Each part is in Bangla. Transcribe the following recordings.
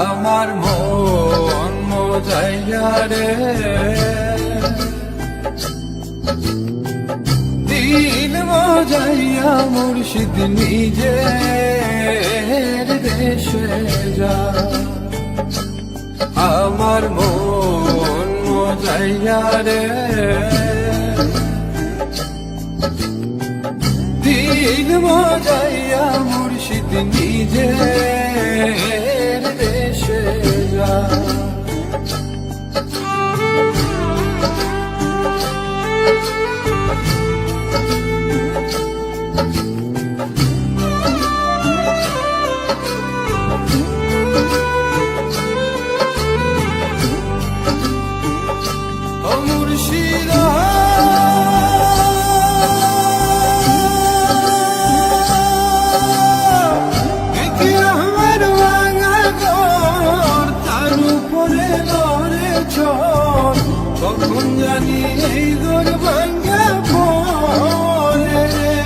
আমার মন মজাইয়া রে, দিল মজাইয়া মুর্শিদ নিজের দেশে যা। আমার মন মজাইয়া রে, দিল মজাইয়া মুর্শিদ নিজের দেশে যা। কখন জানি এই দোর ভাঙ্গা পড়ে রে,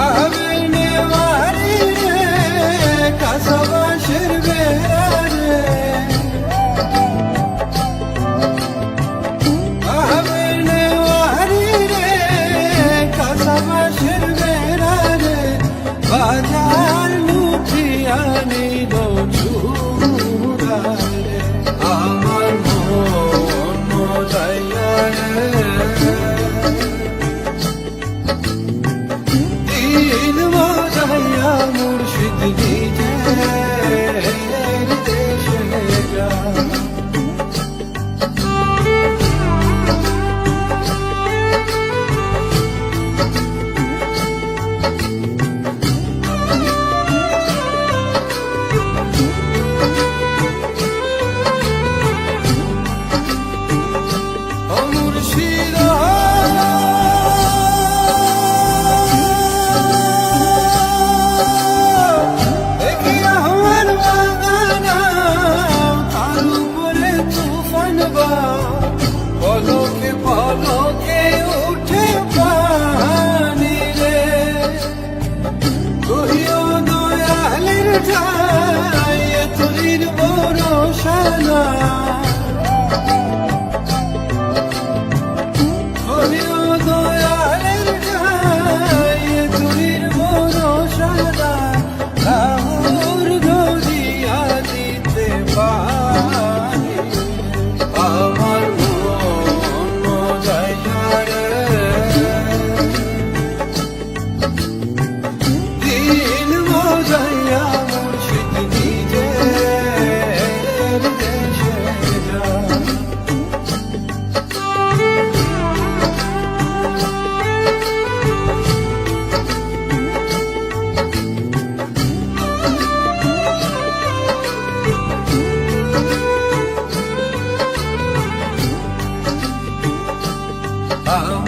আবেনে মারি রে কাসাবাসের বেড়া রে, আবেনে মারি রে কাসাবাসের বেড়া রে, বাজার লুঠিয়া নিল চূড়া রে। আমার মন মজাইয়া রে, দিল মজাইয়া মুর্শিদ নিজের দেশে যা। পলকে পলকে উঠে পানি রে, কহিও দয়ালের ঠাই তুলির ভরসা না, কহিও দয়ালের ঠাই তুলির ভরসা না, রাহুর ধরিয়া দিতে পারি। আমার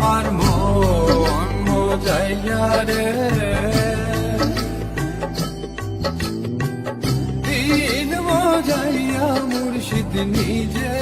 আমার মন মজাইয়া রে, দিল মজাইয়া মুর্শিদ নিজে